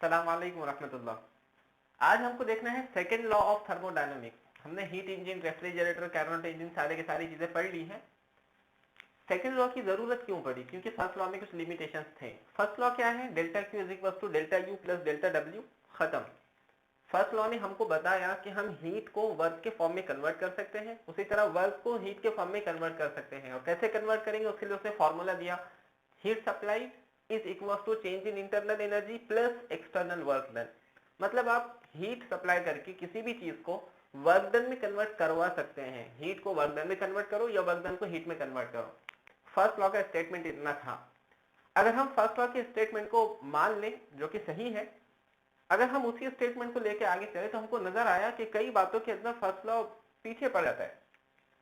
अस्सलाम वालेकुम रहमतुल्लाह। आज हमको देखना है सेकंड लॉ ऑफ थर्मोडायनामिक्स। हमने heat engine, refrigerator, carrot engine सारे के सारी चीजें पढ़ ली हैं। सेकंड लॉ की जरूरत क्यों पड़ी? क्योंकि फर्स्ट लॉ में कुछ लिमिटेशंस थे। फर्स्ट लॉ क्या है? Delta Q is equal to delta U plus delta W. खत्म। फर्स्ट लॉ ने हमको बताया कि हम हीट को वर्क के फॉर्म में कन्वर्ट कर सकते हैं, उसी तरह वर्क को हीट के फॉर्म में कन्वर्ट कर सकते हैं। और कैसे कन्वर्ट करेंगे उसके लिए उसने फॉर्मूला दिया, heat supply is equal to change in internal energy plus external work done. मतलब आप हीट सप्लाई करके किसी भी चीज को वर्क डन में कन्वर्ट करवा सकते हैं। हीट को वर्क डन में कन्वर्ट करो या वर्क डन को हीट में कन्वर्ट करो। फर्स्ट लॉ का स्टेटमेंट इतना था। अगर हम फर्स्ट लॉ के स्टेटमेंट को मान लें जो कि सही है, अगर हम उसी स्टेटमेंट को लेकर आगे चले तो हमको नजर आया कि कई बातों के अंदर फर्स्ट लॉ पीछे पड़ जाता है।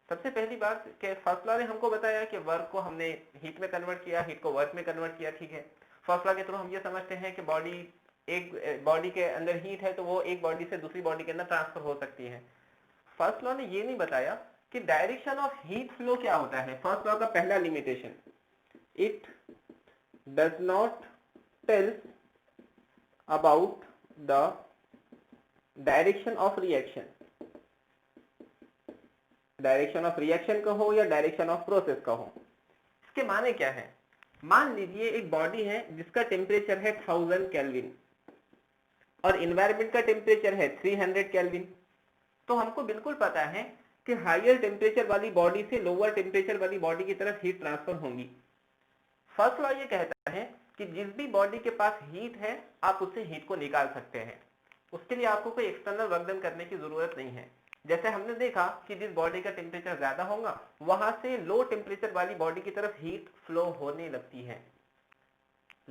सबसे पहली बात कि फर्स्ट लॉ ने हमको बताया कि वर्क को हमने हीट में कन्वर्ट किया, हीट को वर्क में कन्वर्ट किया। ठीक है, फर्स्ट लॉ के थ्रू हम ये समझते हैं कि एक बॉडी के अंदर हीट है तो वो एक बॉडी से दूसरी बॉडी के अंदर ट्रांसफर हो सकती है। फर्स्ट लॉ ने ये नहीं बताया कि डायरेक्शन ऑफ हीट फ्लो क्या होता है। फर्स्ट लॉ का पहला limitation, it does not tell about the direction of reaction. Direction of reaction का हो या डायरेक्शन ऑफ प्रोसेस का हो। इसके माने क्या है? मान लीजिए एक बॉडी है जिसका टेम्परेचर है 1000 केल्विन और इन्वायरमेंट का टेम्परेचर है 300 केल्विन। तो हमको बिल्कुल पता है कि हायर टेम्परेचर वाली बॉडी से लोअर टेम्परेचर वाली बॉडी की तरफ हीट ट्रांसफर होंगी। फर्स्ट लॉ ये कहता है कि जिस भी बॉडी के पास हीट है आप उससे हीट को निकाल सकते हैं। उसके लिए आपको कोई एक्सटर्नल वर्क डन करने की जरूरत नहीं है। जैसे हमने देखा कि जिस बॉडी का टेम्परेचर ज्यादा होगा वहां से लो टेम्परेचर वाली बॉडी की तरफ हीट फ्लो होने लगती है।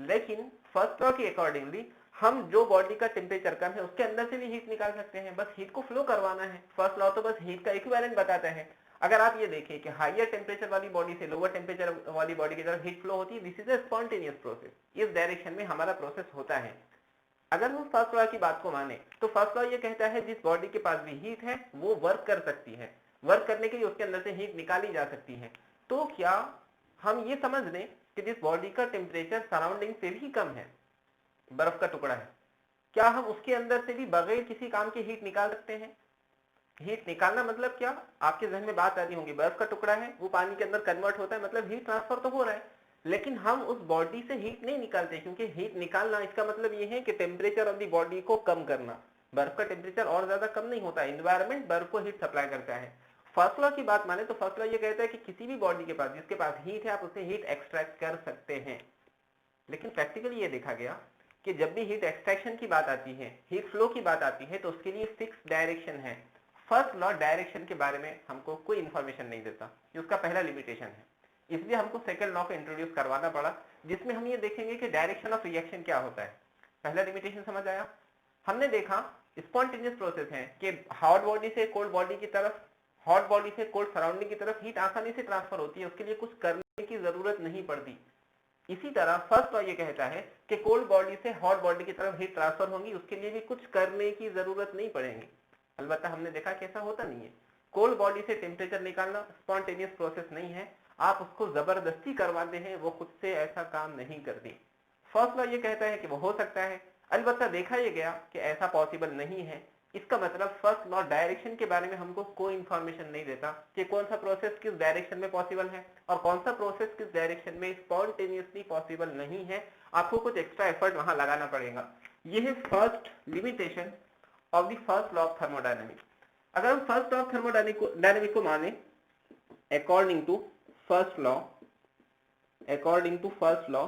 लेकिन फर्स्ट लॉ के अकॉर्डिंगली हम जो बॉडी का टेम्परेचर कम है उसके अंदर से भी हीट निकाल सकते हैं, बस हीट को फ्लो करवाना है। फर्स्ट लॉ तो बस हीट का इक्विवेलेंट बताता है। अगर आप ये देखें कि हायर टेम्परेचर वाली बॉडी से लोअर टेम्परेचर वाली बॉडी की तरफ हीट फ्लो होती है, this is a spontaneous process. इस डायरेक्शन में हमारा प्रोसेस होता है। अगर हम फर्स्ट लॉ की बात को माने तो फर्स्ट लॉ ये कहता है जिस बॉडी के पास भी हीट है वो वर्क कर सकती है। वर्क करने के लिए उसके अंदर से हीट निकाली जा सकती है। तो क्या हम ये समझ लें कि जिस बॉडी का टेम्परेचर सराउंडिंग से भी कम है, बर्फ का टुकड़ा है, क्या हम उसके अंदर से भी बगैर किसी काम के हीट निकाल सकते हैं? हीट निकालना मतलब क्या? आपके जहन में बात आ रही होंगी, बर्फ का टुकड़ा है वो पानी के अंदर कन्वर्ट होता है, मतलब हीट ट्रांसफर तो हो रहा है, लेकिन हम उस बॉडी से हीट नहीं निकालते। क्योंकि हीट निकालना इसका मतलब ये है कि टेम्परेचर ऑफ द बॉडी को कम करना। बर्फ का टेम्परेचर और ज्यादा कम नहीं होता, एनवायरमेंट बर्फ को हीट सप्लाई करता है। फर्स्ट लॉ की बात माने तो फर्स्ट लॉ ये कहता है कि किसी भी बॉडी के पास जिसके पास हीट है आप उससे हीट एक्सट्रैक्ट कर सकते हैं। लेकिन प्रैक्टिकली ये देखा गया कि जब भी हीट एक्सट्रैक्शन की बात आती है, हीट फ्लो की बात आती है, तो उसके लिए फिक्स डायरेक्शन है। फर्स्ट लॉ डायरेक्शन के बारे में हमको कोई इंफॉर्मेशन नहीं देता, ये उसका पहला लिमिटेशन है। इसलिए हमको सेकंड लॉ को इंट्रोड्यूस करवाना पड़ा जिसमें हम ये देखेंगे कि डायरेक्शन ऑफ रिएक्शन क्या होता है। पहला लिमिटेशन समझ आया? हमने देखा स्पॉन्टेनियस प्रोसेस है कि हॉट बॉडी से कोल्ड बॉडी की तरफ, हॉट बॉडी से कोल्ड सराउंडिंग की तरफ हीट आसानी से ट्रांसफर होती है, उसके लिए कुछ करने की जरूरत नहीं पड़ती। इसी तरह फर्स्ट लॉ ये कहता है कि कोल्ड बॉडी से हॉट बॉडी की तरफ हीट ट्रांसफर होगी, उसके लिए भी कुछ करने की जरूरत नहीं पड़ेगी। अलबत्ता हमने देखा कि ऐसा होता नहीं है। कोल्ड बॉडी से टेम्परेचर निकालना स्पॉन्टेनियस प्रोसेस नहीं है, आप उसको जबरदस्ती करवाते हैं, वो खुद से ऐसा काम नहीं करती। फर्स्ट लॉ ये कहता है कि वो हो सकता है, अलबत्ता देखा यह गया कि ऐसा पॉसिबल नहीं है। इसका मतलब फर्स्ट लॉ डायरेक्शन के बारे में हमको कोई इंफॉर्मेशन नहीं देता कि कौन सा प्रोसेस किस डायरेक्शन में पॉसिबल है और कौन सा प्रोसेस किस डायरेक्शन में स्पॉन्टेनियसली पॉसिबल नहीं है। आपको कुछ एक्स्ट्रा एफर्ट वहां लगाना पड़ेगा। यह है first limitation of the first law of thermodynamics. अगर हम फर्स्ट लॉ ऑफ थर्मोडायनेमिक्स को माने, according to first law,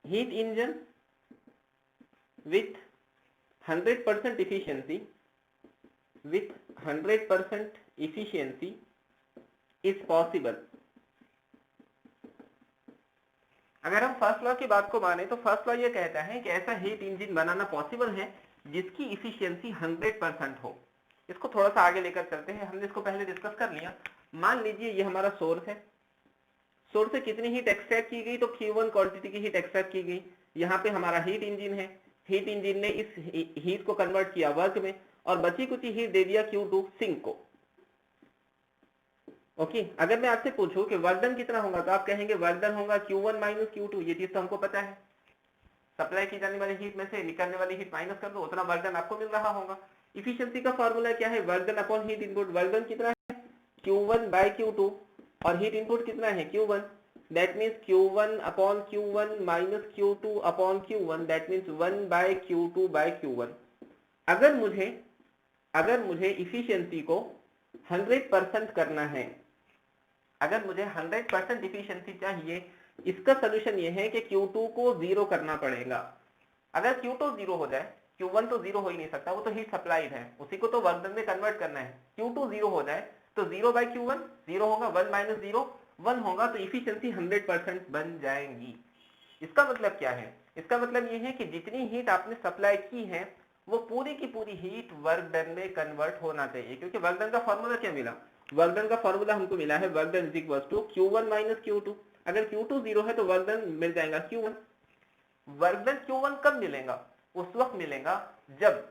heat engine with 100% efficiency is possible। अगर हम फर्स्ट लॉ की बात को माने तो फर्स्ट लॉ ये कहता है कि ऐसा हीट इंजन बनाना पॉसिबल है जिसकी इफिशियंसी 100% हो। इसको थोड़ा सा आगे लेकर चलते हैं, हमने इसको पहले डिस्कस कर लिया। मान लीजिए ये हमारा सोर्स है, सोर्स से कितनी हीट एक्सट्रैक्ट की गई? तो Q1 क्वांटिटी की हीट एक्सट्रैक्ट की गई। यहाँ पे हमारा हीट इंजन है, हीट इंजन ने इस हीट को कन्वर्ट किया वर्क में और बची कुछ हीट दे दिया Q2 सिंक को। ओके, अगर मैं आपसे पूछूं कि वर्क डन कितना होगा तो आप कहेंगे वर्क डन होगा Q1 माइनस Q2, ये चीज तो हमको पता है। सप्लाई की जाने वाली हीट में से निकलने वाली हीट माइनस कर दो, उतना वर्क डन आपको मिल रहा होगा। इफिशियंसी का फॉर्मूला क्या है, work done upon heat input. Work done कितना है, Q1 by Q2, और हीट इनपुट कितना है, Q1। That means Q1 upon Q1 minus Q2 upon Q1, that means 1 by Q2 by Q1। अगर मुझे इफिशियंसी को 100% करना है, अगर मुझे 100% इफिशियंसी चाहिए, इसका सोल्यूशन ये है कि Q2 को 0 करना पड़ेगा। अगर Q2 0 हो जाए, Q1 तो 0 हो ही नहीं सकता, वो तो हीट सप्लाइड है, उसी को तो वर्क डन में कन्वर्ट करना है। Q2 0 हो जाए तो 0 by Q1 0 होगा, 1 माइनस 0 1 होगा, तो इफिशियंसी 100% बन जाएगी। इसका मतलब क्या है, इसका मतलब ये है कि जितनी हीट आपने सप्लाई की है वो पूरी की पूरी हीट वर्क डन में कन्वर्ट होना चाहिए। क्योंकि वर्क डन का फॉर्मूला क्या मिला, वर्क डन का फॉर्मूला हमको मिला है work done is equal to Q1 minus Q2। अगर Q2 0 है तो वर्क डन मिल जाएगा Q1। वर्क डन Q1 कब मिलेगा, उस वक्त मिलेगा जब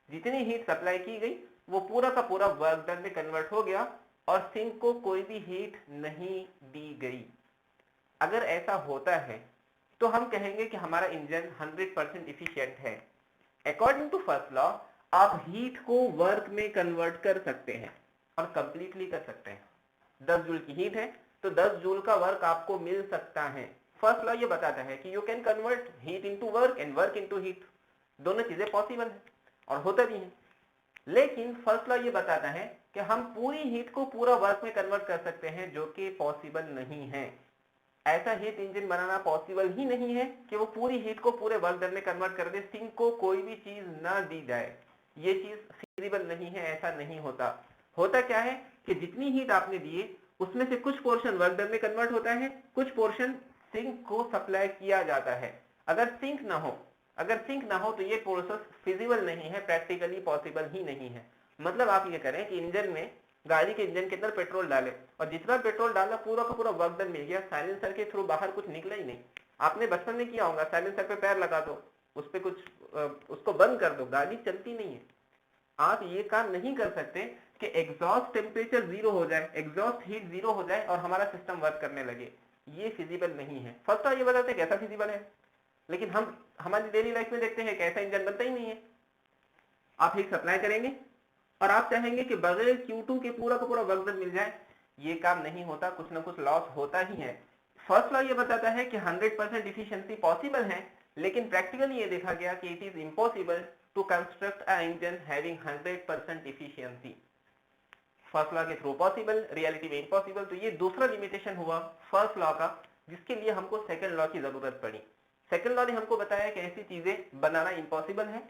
जितनी हीट सप्लाई की गई वो पूरा का पूरा वर्क डन में कन्वर्ट हो गया और सिंक को कोई भी हीट नहीं दी गई। अगर ऐसा होता है तो हम कहेंगे कि हमारा इंजन 100% इफिशिएंट है। अकॉर्डिंग टू फर्स्ट लॉ आप हीट को वर्क में कन्वर्ट कर सकते हैं और कंप्लीटली कर सकते हैं। 10 जूल की हीट है तो 10 जूल का वर्क आपको मिल सकता है। फर्स्ट लॉ ये बताता है कि you can convert heat into work and work into heat, दोनों चीजें पॉसिबल है और होता भी है। लेकिन फर्स्ट लॉ ये बताता है कि हम पूरी हीट को पूरा वर्क में कन्वर्ट कर सकते हैं, जो कि पॉसिबल नहीं है। ऐसा हीट इंजन बनाना पॉसिबल ही नहीं है कि वो पूरी हीट को पूरे वर्क डन में कन्वर्ट कर दे, सिंक को कोई भी चीज ना दी जाए। ये चीज फीजिबल नहीं है, ऐसा नहीं होता। होता क्या है कि जितनी हीट आपने दी उसमें से कुछ पोर्शन वर्क डन में कन्वर्ट होता है, कुछ पोर्शन सिंक को सप्लाई किया जाता है। अगर सिंक ना हो तो ये प्रोसेस फिजिबल नहीं है, प्रैक्टिकली पॉसिबल ही नहीं है। मतलब आप ये करें कि इंजन में, गाड़ी के इंजन के अंदर पेट्रोल डाले और जितना पेट्रोल डाला पूरा का पूरा वर्क डन मिल गया, साइलेंसर के थ्रू बाहर कुछ निकला ही नहीं। आपने बचपन में किया होगा, साइलेंसर पे पैर लगा दो, उस पे कुछ उसको बंद कर दो, गाड़ी चलती नहीं है। आप ये काम नहीं कर सकते कि एग्जॉस्ट टेम्परेचर 0 हो जाए, एग्जॉस्ट हीट 0 हो जाए और हमारा सिस्टम वर्क करने लगे। ये फिजिबल नहीं है। फर्स्ट ऑफ ये बताते हैं कैसा फिजिबल है, लेकिन हम हमारी डेली लाइफ में देखते हैं कि ऐसा इंजन बनता ही नहीं है। आप हीट सप्लाई करेंगे और आप चाहेंगे कि बगैर Q2 के पूरा का पूरा वर्क डन मिल जाए, ये काम नहीं होता, कुछ ना कुछ लॉस होता ही है। फर्स्ट लॉ ये बताता है कि 100% इफिशिएंसी पॉसिबल है, लेकिन प्रैक्टिकली ये देखा गया कि it is impossible to construct a engine having 100% efficiency. First law के थ्रू पॉसिबल, रियलिटी में इम्पॉसिबल। तो ये दूसरा लिमिटेशन हुआ फर्स्ट लॉ का, जिसके लिए हमको सेकंड लॉ की जरूरत पड़ी। सेकंड लॉ ने हमको बताया कि ऐसी चीजें बनाना इम्पॉसिबल है।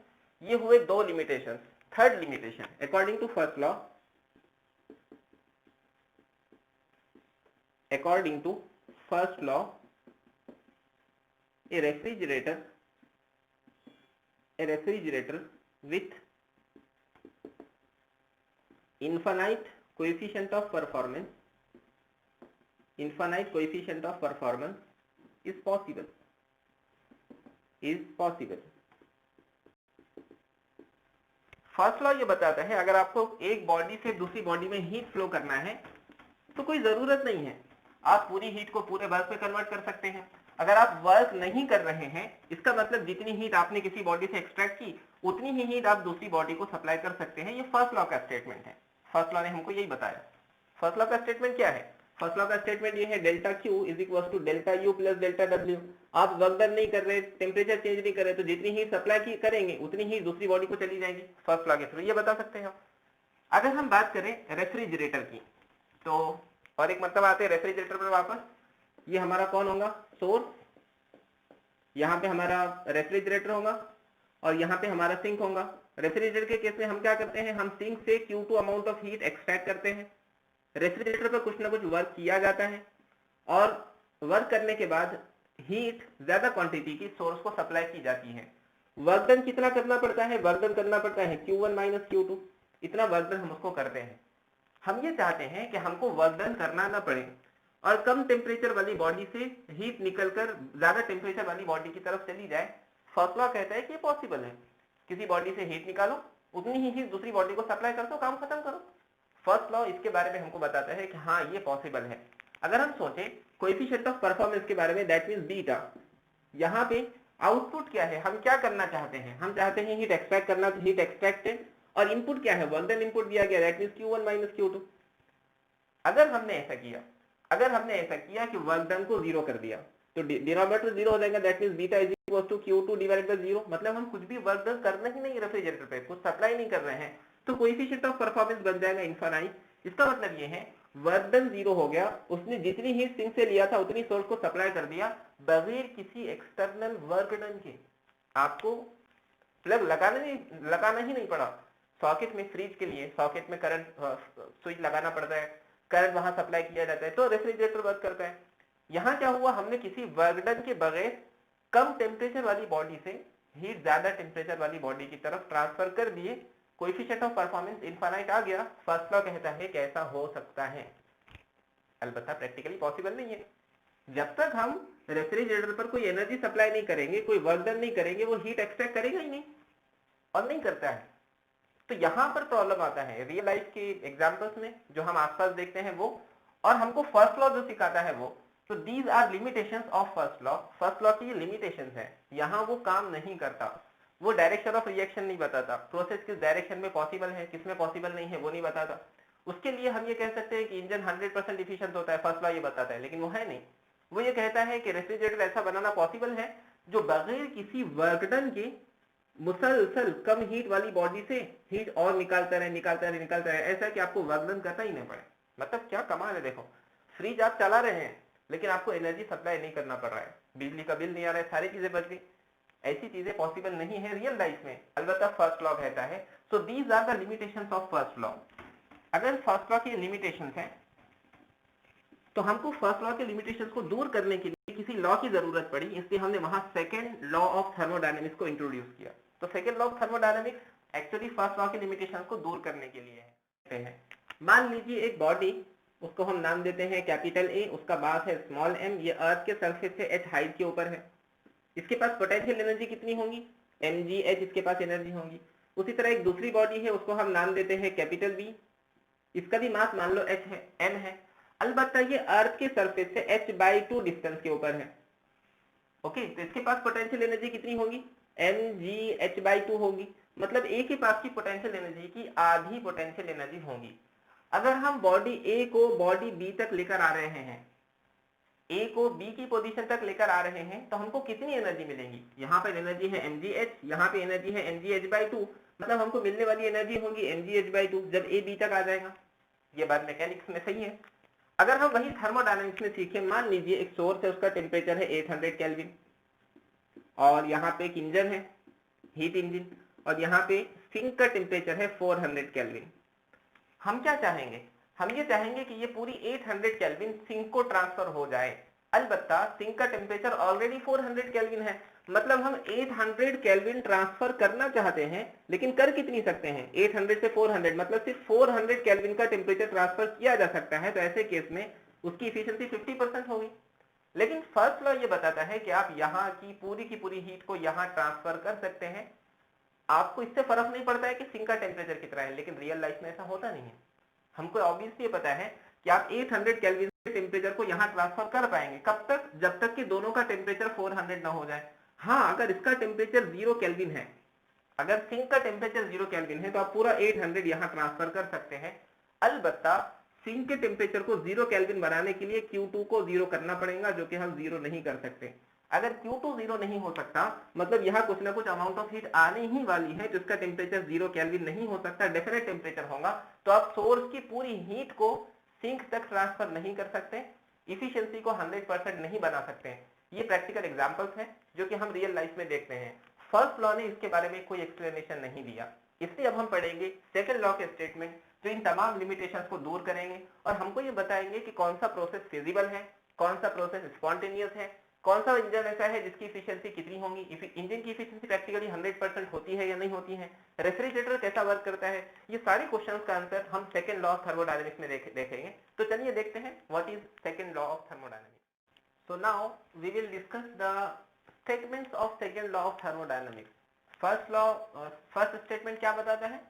ये हुए दो limitation. Third limitation, according to first law, according to first law, a refrigerator with infinite coefficient of performance is possible. First law ये बताता है अगर आपको एक बॉडी से दूसरी बॉडी में हीट फ्लो करना है तो कोई जरूरत नहीं है, आप पूरी हीट को पूरे वर्क में कन्वर्ट कर सकते हैं। अगर आप वर्क नहीं कर रहे हैं, इसका मतलब जितनी हीट आपने किसी बॉडी से एक्सट्रैक्ट की उतनी ही हीट आप दूसरी बॉडी को सप्लाई कर सकते हैं। ये फर्स्ट लॉ का स्टेटमेंट है। फर्स्ट लॉ ने हमको यही बताया। फर्स्ट लॉ का स्टेटमेंट क्या है? फर्स्ट लॉ का स्टेटमेंट ये है delta Q is equal to delta U plus delta W। आप वर्क डन नहीं कर रहे, टेम्परेचर चेंज नहीं कर रहे, तो जितनी हीट सप्लाई करेंगे उतनी ही दूसरी बॉडी को चली जाएगी। फर्स्ट लॉ के थ्रू ये बता सकते हैं। अगर हम बात करें रेफ्रिजरेटर की, तो और एक मतलब आते हैं रेफ्रिजरेटर पर वापस। ये हमारा कौन होगा? सोर्स। यहाँ पे हमारा रेफ्रिजरेटर होगा और यहाँ पे हमारा सिंक होगा। रेफ्रिजरेटर के केस में हम क्या करते हैं, हम सिंक से Q2 amount of heat extract करते हैं। रेफ्रिजरेटर पर कुछ ना कुछ वर्क किया जाता है और वर्क करने के बाद हीट ज्यादा क्वांटिटी की सोर्स को सप्लाई की जाती है। वर्क डन कितना करना पड़ता है? वर्क डन करना पड़ता है Q1 माइनस Q2। इतना वर्क डन हम उसको करते हैं। हम ये चाहते हैं कि हमको वर्क डन करना ना पड़े और कम टेम्परेचर वाली बॉडी से हीट निकलकर ज्यादा टेम्परेचर वाली बॉडी की तरफ चली जाए। फर्स्ट लॉ कहता है कि ये पॉसिबल है। किसी बॉडी से हीट निकालो, उतनी ही हीट दूसरी बॉडी को सप्लाई कर दो, काम खत्म करो। फर्स्ट लॉ इसके बारे में हमको बताता है कि हाँ ये पॉसिबल है। अगर हम सोचें कोएफिशिएंट ऑफ परफॉर्मेंस के बारे में, दैट मींस बीटा, यहाँ पे आउटपुट क्या है, हम क्या करना चाहते हैं, हम चाहते हैं हीट एक्सट्रैक्ट करना, तो हीट एक्सट्रैक्टेड, और इनपुट क्या है, वर्क डन इनपुट दिया गया, that means Q1 minus Q2। अगर हमने ऐसा किया कि वर्क डन को जीरो कर दिया तो डिनोमिनेटर जीरो हो जाएगा, that means beta is equal to Q2 divided by zero. मतलब हम कुछ भी वर्क डन करना ही नहीं रेफ्रिजरेटर पे, कुछ सप्लाई नहीं कर रहे हैं, तो कोएफिशिएंट ऑफ परफॉर्मेंस बन जाएगा इनफाइनाइट। इसका मतलब ये है वर्क डन जीरो हो गया, उसने जितनी हीट सिंक से लिया था उतनी सोर्स को सप्लाई कर दिया बगैर किसी एक्सटर्नल वर्क डन के। आपको प्लग लगाना ही नहीं पड़ा। सॉकेट में, फ्रिज के लिए सॉकेट में करंट स्विच लगाना पड़ता है, करंट वहां सप्लाई किया जाता है तो रेफ्रिजरेटर वर्क करता है। यहाँ क्या हुआ, हमने किसी वर्क डन के बगैर कम टेम्परेचर वाली बॉडी से हीट ज्यादा टेम्परेचर वाली बॉडी की तरफ ट्रांसफर कर दिए, कोएफिशिएंट ऑफ परफॉर्मेंस इनफाइनाइट आ गया। फर्स्ट लॉ कहता है कि ऐसा हो सकता है, अलबत्ता प्रैक्टिकली पॉसिबल नहीं है। जब तक हम रेफ्रिजरेटर पर कोई एनर्जी सप्लाई नहीं करेंगे, कोई वर्क डन नहीं करेंगे, वो हीट एक्सट्रैक्ट करेगा ही नहीं, और नहीं करता है। तो यहां पर प्रॉब्लम आता है रियल लाइफ के एग्जांपल्स में जो हम आसपास देखते हैं वो, और हमको फर्स्ट लॉ जो सिखाता है वो। तो these are limitations of first law. First law की लिमिटेशंस है, यहाँ वो काम नहीं करता, वो डायरेक्शन ऑफ रिएक्शन नहीं बताता, प्रोसेस किस डायरेक्शन में पॉसिबल है किस में पॉसिबल नहीं है वो नहीं बताता। उसके लिए हम ये कह सकते हैं कि इंजन 100% इफिशिएंट होता है, फर्स्ट लॉ ये बताता है, लेकिन वो है नहीं। वो ये कहता है कि रेफ्रिजरेटर ऐसा बनाना पॉसिबल है जो बगैर किसी वर्क डन के मुसलसल कम हीट वाली बॉडी से हीट और निकालता रहे, ऐसा कि आपको वर्क डन करना ही नहीं पड़े। मतलब क्या कमाल है, देखो फ्रिज आप चला रहे हैं लेकिन आपको एनर्जी सप्लाई नहीं करना पड़ रहा है, बिजली का बिल नहीं आ रहा है, सारी चीजें बच गई। ऐसी चीजें पॉसिबल नहीं है रियल लाइफ में, अलबत्ता फर्स्ट लॉ कहता है। So these are the limitations of first law. अगर फर्स्ट लॉ की लिमिटेशंस है तो हमको फर्स्ट लॉ के लिमिटेशंस को दूर करने के लिए किसी लॉ की जरूरत पड़ी, इसलिए हमने वहां सेकंड लॉ ऑफ थर्मोडायनेमिक्स को इंट्रोड्यूस किया। तो second law of thermodynamics actually first law के लिमिटेशंस को दूर करने के लिए है। मान लीजिए एक बॉडी, उसको हम नाम देते हैं कैपिटल ए, उसका मास है स्मॉल m, ये अर्थ के सरफेस से h हाइट के ऊपर है। इसके पास पोटेंशियल एनर्जी कितनी होगी, mgh इसके पास एनर्जी होगी। उसी तरह एक दूसरी बॉडी है, उसको हम नाम देते हैं कैपिटल बी, इसका भी मास मान लो h है, m है, अलबत्ता ये अर्थ के सरफेस से h/2 डिस्टेंस के ऊपर है। ओके, तो इसके पास पोटेंशियल एनर्जी कितनी होगी, mgh/2 होगी। मतलब ए के पास की पोटेंशियल एनर्जी की आधी पोटेंशियल एनर्जी होगी। अगर हम बॉडी ए को बॉडी बी तक लेकर आ रहे हैं, ए को बी की पोजीशन तक लेकर आ रहे हैं, तो हमको कितनी एनर्जी मिलेगी, यहाँ पर एनर्जी है mgh, यहाँ पे एनर्जी है mgh/2, मतलब हमको मिलने वाली एनर्जी होगी mgh/2 जब ए बी तक आ जाएगा। ये बात मैकेनिक्स में सही है। अगर हम वही थर्मोडायनामिक्स में सीखें, मान लीजिए एक सोर्स है, उसका टेम्परेचर है 800 केल्विन, और यहाँ पे एक इंजन है, हीट इंजन, और यहाँ पे सिंक का टेम्परेचर है 400 केल्विन। हम क्या चाहेंगे, हम ये चाहेंगे कि ये पूरी 800 केल्विन सिंक को ट्रांसफर हो जाए। अलबत्ता सिंक का टेम्परेचर ऑलरेडी 400 केल्विन है, मतलब हम 800 केल्विन ट्रांसफर करना चाहते हैं, लेकिन कर कितनी सकते हैं, 800 से 400, मतलब सिर्फ 400 केल्विन का टेम्परेचर ट्रांसफर किया जा सकता है। तो ऐसे केस में उसकी इफिशियंसी 50% होगी। लेकिन फर्स्ट लॉ ये बताता है कि आप यहाँ की पूरी हीट को यहाँ ट्रांसफर कर सकते हैं, आपको इससे फर्क नहीं पड़ता है कि सिंक का टेम्परेचर कितना है। लेकिन रियल लाइफ में ऐसा होता नहीं है। हमको ऑब्वियसली ये पता है कि आप 800 केल्विन के टेम्परेचर को यहाँ ट्रांसफर कर पाएंगे, कब तक, जब तक कि दोनों का टेम्परेचर 400 ना हो जाए। हाँ, अगर इसका टेम्परेचर 0 केल्विन है, अगर सिंक का टेम्परेचर 0 केल्विन है, तो आप पूरा 800 यहाँ ट्रांसफर कर सकते हैं। अलबत्ता सिंक के टेम्परेचर को 0 केल्विन बनाने के लिए Q2 को 0 करना पड़ेगा, जो कि हम 0 नहीं कर सकते। अगर Q2 0 नहीं हो सकता, मतलब यहाँ कुछ ना कुछ अमाउंट ऑफ हीट आने ही वाली है, जिसका टेम्परेचर 0 केल्विन नहीं हो सकता, डेफिनेट टेम्परेचर होगा, तो आप सोर्स की पूरी हीट को सिंक तक ट्रांसफर नहीं कर सकते, इफिशियंसी को 100% नहीं बना सकते। ये प्रैक्टिकल एग्जांपल्स हैं जो कि हम रियल लाइफ में देखते हैं। फर्स्ट लॉ ने इसके बारे में कोई एक्सप्लेनेशन नहीं दिया, इसलिए अब हम पढ़ेंगे सेकंड लॉ के स्टेटमेंट, जो इन तमाम लिमिटेशंस को दूर करेंगे और हमको ये बताएंगे कि कौन सा प्रोसेस फिजिबल है, कौन सा प्रोसेस स्पॉन्टेनियस है, कौन सा इंजन ऐसा है जिसकी इफिशियंसी कितनी होगी, इंजन की इफिशियंसी प्रैक्टिकली 100% होती है या नहीं होती है, रेफ्रिजरेटर कैसा वर्क करता है। ये सारे क्वेश्चंस का आंसर हम सेकंड लॉ ऑफ थर्मोडायनामिक्स में देखेंगे। तो चलिए देखते हैं what is second law of thermodynamics. So now we will discuss the statements of second law of thermodynamics. First statement क्या बताता है,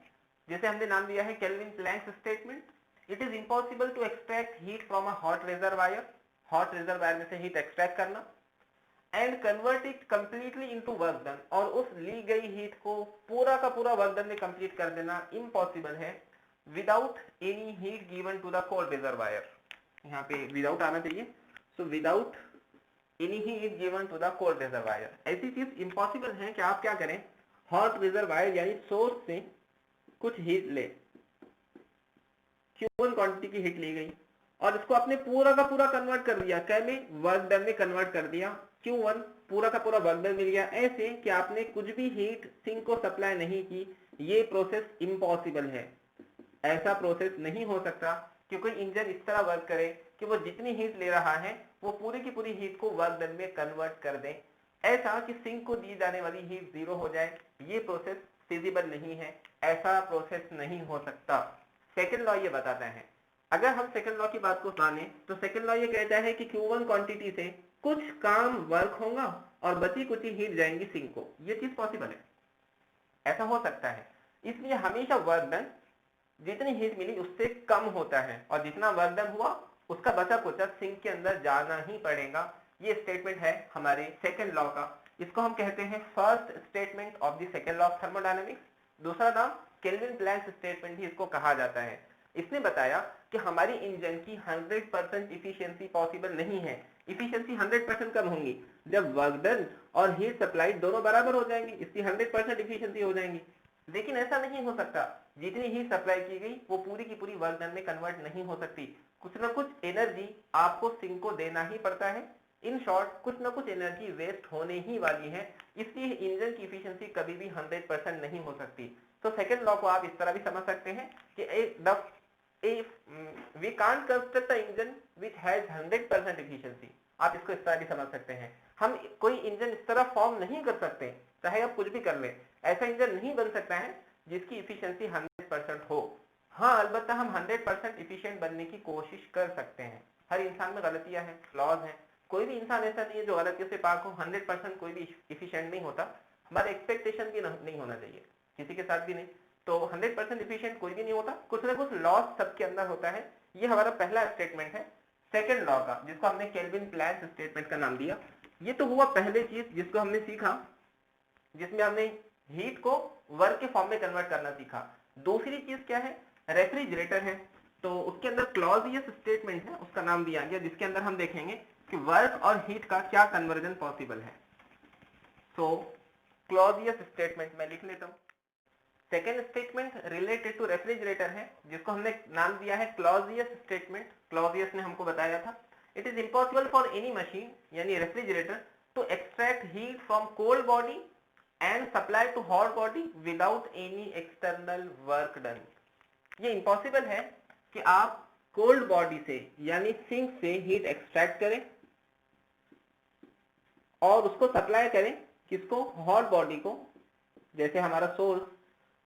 जिसे हमने नाम दिया है Kelvin Planck statement. It is impossible to extract heat from a hot reservoir, hot reservoir में से हीट एक्सट्रैक्ट करना। And convert it completely into work done, और उस ली गई हीट को पूरा का पूरा वर्क डन में कंप्लीट कर देना इम्पॉसिबल है without any heat given to the cold reservoir. यहाँ पे विदाउट आना चाहिए, so without any heat given to the cold reservoir. ऐसी चीज इम्पॉसिबल है कि आप क्या करें, हॉट रिजर्वायर यानी सोर्स से कुछ हीट ले, Q1 क्वांटिटी की हीट ली गई और इसको आपने पूरा का पूरा कन्वर्ट कर दिया, क्या में, वर्क डन में कन्वर्ट कर दिया, Q1 पूरा का पूरा वर्क डन मिल गया। ऐसे कि आपने कुछ भी हीट सिंक को सप्लाई नहीं की, ये प्रोसेस इम्पॉसिबल है। ऐसा प्रोसेस नहीं हो सकता कि कोई इंजन इस तरह वर्क करे कि वो जितनी हीट ले रहा है वो पूरी की पूरी हीट को वर्क डन में कन्वर्ट कर दे। ऐसा कि सिंक को दी जाने वाली हीट जीरो हो जाए, ये प्रोसेस फिजिबल नहीं है, ऐसा प्रोसेस नहीं हो सकता। सेकेंड लॉ ये बताता है, अगर हम सेकेंड लॉ की बात को माने तो सेकेंड लॉ ये कहता है कि Q1 क्वांटिटी से कुछ काम वर्क होगा और बची कुछ हीट जाएंगी सिंक को। ये चीज पॉसिबल है, ऐसा हो सकता है। इसलिए हमेशा वर्क डन जितनी हीट मिली उससे कम होता है और जितना वर्क डन हुआ उसका बचा कुचा सिंक के अंदर जाना ही पड़ेगा। ये स्टेटमेंट है हमारे सेकेंड लॉ का। इसको हम कहते हैं first statement of the second law of thermodynamics. दूसरा नाम केल्विन प्लैंक स्टेटमेंट भी इसको कहा जाता है। इसने बताया कि हमारी इंजन की 100% इफिशियंसी पॉसिबल नहीं है। इफिशियंसी 100% कब होंगी, जब वर्क डन और हीट सप्लाई दोनों बराबर हो जाएंगी, इसकी 100% इफिशियंसी हो जाएंगी। लेकिन ऐसा नहीं हो सकता, जितनी हीट सप्लाई की गई वो पूरी की पूरी वर्क डन में कन्वर्ट नहीं हो सकती। कुछ ना कुछ एनर्जी आपको सिंक को देना ही पड़ता है। इन शॉर्ट कुछ ना कुछ एनर्जी वेस्ट होने ही वाली है, इसलिए इंजन की इफिशियंसी कभी भी 100% नहीं हो सकती। तो सेकेंड लॉ को आप इस तरह भी समझ सकते हैं कि we can't construct an engine which has 100% efficiency। आप इसको इस तरह भी समझ सकते हैं, हम कोई इंजन इस तरह फॉर्म नहीं कर सकते, चाहे आप कुछ भी कर ले, ऐसा इंजन नहीं बन सकता है जिसकी इफिशियंसी 100% हो। हाँ, अलबत्ता हम 100% इफिशिएंट बनने की कोशिश कर सकते हैं। हर इंसान में गलतियां हैं, फ्लॉज हैं, कोई भी इंसान ऐसा नहीं है जो गलतियों से पाक हो। 100% कोई भी इफिशिएंट नहीं होता, हमारा एक्सपेक्टेशन भी नहीं होना चाहिए, किसी के साथ भी नहीं। तो 100% इफिशिएंट कोई भी नहीं होता, कुछ ना कुछ लॉस सबके अंदर होता है। ये हमारा पहला स्टेटमेंट है सेकेंड लॉ का, जिसको हमने केल्विन प्लैंक स्टेटमेंट का नाम दिया। ये तो हुआ पहले चीज जिसको हमने सीखा, जिसमें हमने हीट को वर्क के फॉर्म में कन्वर्ट करना सीखा। दूसरी चीज क्या है, रेफ्रिजरेटर है, तो उसके अंदर क्लॉजियस स्टेटमेंट है, उसका नाम दिया गया, जिसके अंदर हम देखेंगे कि वर्क और हीट का क्या कन्वर्जन पॉसिबल है। सो क्लॉजियस स्टेटमेंट मैं लिख लेता हूं। Second statement related to refrigerator है, जिसको हमने नाम दिया है क्लॉजियस स्टेटमेंट। क्लॉजियस ने हमको बताया था, it is impossible for any machine यानी refrigerator to extract heat from cold body and supply to hot body without any external work done। ये इम्पॉसिबल है कि आप कोल्ड बॉडी से यानी सिंक से हीट एक्सट्रैक्ट करें और उसको सप्लाई करें किसको, हॉट बॉडी को, जैसे हमारा source,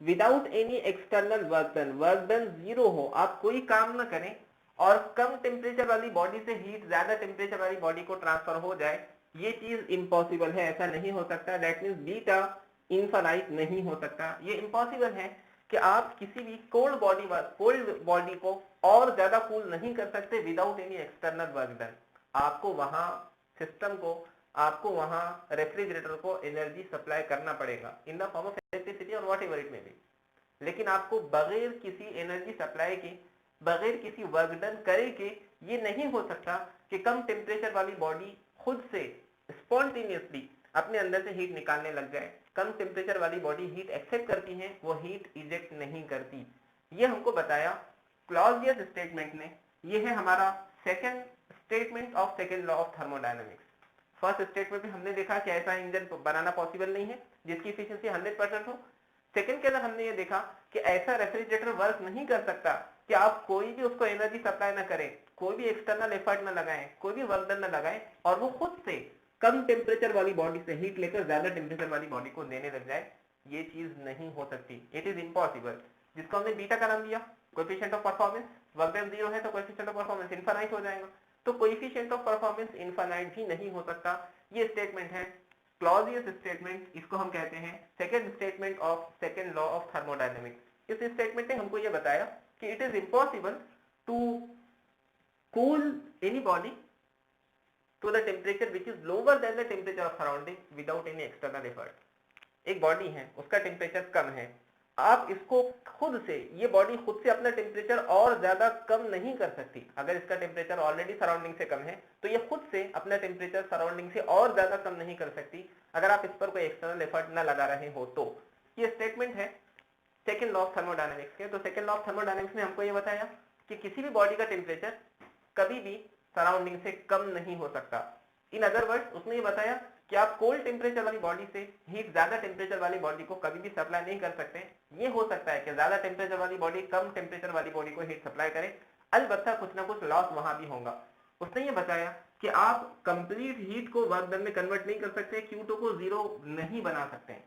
without any external work done. Work done zero हो, आप कोई काम ना करें और कम टेम्परेचर वाली बॉडी से हीट ज्यादा टेम्परेचर वाली बॉडी को ट्रांसफर हो जाए, ये चीज इम्पॉसिबल है, ऐसा नहीं हो सकता। दैट मीन्स बीटा इनफाइनाइट नहीं हो सकता। ये इम्पॉसिबल है कि आप किसी भी कोल्ड बॉडी को और ज्यादा कूल नहीं कर सकते without any external work done. आपको वहां सिस्टम को, आपको वहां रेफ्रिजरेटर को एनर्जी सप्लाई करना पड़ेगा in the form of electricity और व्हाटएवर इट मे बी। लेकिन आपको बगैर किसी एनर्जी सप्लाई के, बगैर किसी वर्क डन करे के, ये नहीं हो सकता कि कम टेम्परेचर वाली बॉडी खुद से स्पॉन्टेनियसली अपने अंदर से हीट निकालने लग जाए। कम टेम्परेचर वाली बॉडी हीट एक्सेप्ट करती है, वो हीट इजेक्ट नहीं करती। ये हमको बताया क्लॉजियस स्टेटमेंट ने। ये है हमारा second statement of second law of thermodynamics. First statement में हमने देखा कि ऐसा इंजन बनाना पॉसिबल नहीं है जिसकी इफिशियंसी 100% हो। सेकेंड के अंदर हमने ये देखा कि ऐसा रेफ्रिजरेटर वर्क नहीं कर सकता कि आप कोई भी उसको एनर्जी सप्लाई ना करें, कोई भी एक्सटर्नल एफर्ट ना लगाएं, कोई भी वर्क डन ना लगाएं और वो खुद से कम टेम्परेचर वाली बॉडी से हीट लेकर ज्यादा टेम्परेचर वाली बॉडी को देने लग जाए। ये चीज नहीं हो सकती, इट इज इम्पॉसिबल, जिसको हमने बीटा का नाम दिया, coefficient of performance. Work done zero है तो कोएफिशिएंट ऑफ परफॉर्मेंस इनफाइनाइट हो जाएगा, तो कोएफिशिएंट ऑफ परफॉर्मेंस इनफाइनाइट भी नहीं हो सकता। ये स्टेटमेंट है क्लॉजियस स्टेटमेंट, इसको हम कहते हैं second statement of second law of thermodynamics. इस स्टेटमेंट ने हमको ये बताया कि it is impossible to cool any body to the temperature which is lower than the temperature of surrounding without any external effort. एक बॉडी है, उसका temperature कम है, आप इसको खुद से, ये बॉडी खुद से अपना टेम्परेचर और ज्यादा कम नहीं कर सकती। अगर इसका टेम्परेचर ऑलरेडी सराउंडिंग से कम है तो ये खुद से अपना टेम्परेचर सराउंडिंग से और ज्यादा कम नहीं कर सकती अगर आप इस पर कोई एक्सटर्नल एफर्ट ना लगा रहे हो तो। ये स्टेटमेंट है सेकेंड लॉ ऑफ थर्मोडायनेमिक्स के। तो सेकेंड लॉ ऑफ थर्मोडायनेमिक्स ने हमको ये बताया कि किसी भी बॉडी का टेम्परेचर कभी भी सराउंडिंग से कम नहीं हो सकता। इन अदर वर्ड्स उसने ये बताया कि आप कोल्ड टेम्परेचर वाली बॉडी से हीट ज्यादा टेम्परेचर वाली बॉडी को कभी भी सप्लाई नहीं कर सकते। ये हो सकता है कि ज्यादा टेम्परेचर वाली बॉडी कम टेम्परेचर वाली बॉडी को हीट सप्लाई करे, अलबत्ता कुछ ना कुछ लॉस वहां भी होगा। उसने ये बताया कि आप कंप्लीट हीट को वर्क डन में कन्वर्ट नहीं कर सकते, Q2 को जीरो नहीं बना सकते।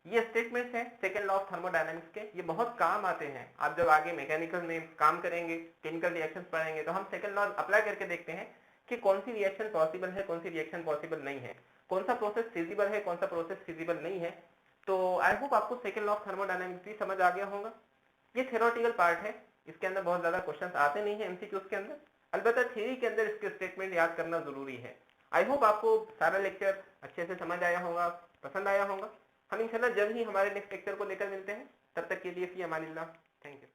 ये स्टेटमेंट्स हैं सेकेंड लॉ ऑफ थर्मोडायनामिक्स के। ये बहुत काम आते हैं, आप जब आगे मैकेनिकल में काम करेंगे, केमिकल रिएक्शंस पढ़ेंगे तो हम सेकेंड लॉ अप्लाई करके देखते हैं कि कौन सी रिएक्शन पॉसिबल है, कौन सी रिएक्शन पॉसिबल नहीं है, कौन सा प्रोसेस फिजिबल है, कौन सा प्रोसेस फिजिबल नहीं है। तो आई होप आपको सेकेंड लॉ ऑफ थर्मोडायनामिक्स भी समझ आ गया होगा। ये थ्योरेटिकल पार्ट है, इसके अंदर बहुत ज्यादा क्वेश्चंस आते नहीं है एमसीक्यूज के अंदर, अलबत्ता थ्योरी के अंदर इसके स्टेटमेंट याद करना जरूरी है। आई होप आपको सारा लेक्चर अच्छे से समझ आया होगा, पसंद आया होगा। हम इंशाल्लाह जल्द ही हमारे नेक्स्ट लेक्चर को लेकर मिलते हैं, तब तक के लिए फी अमानिल्लाह। Thank you.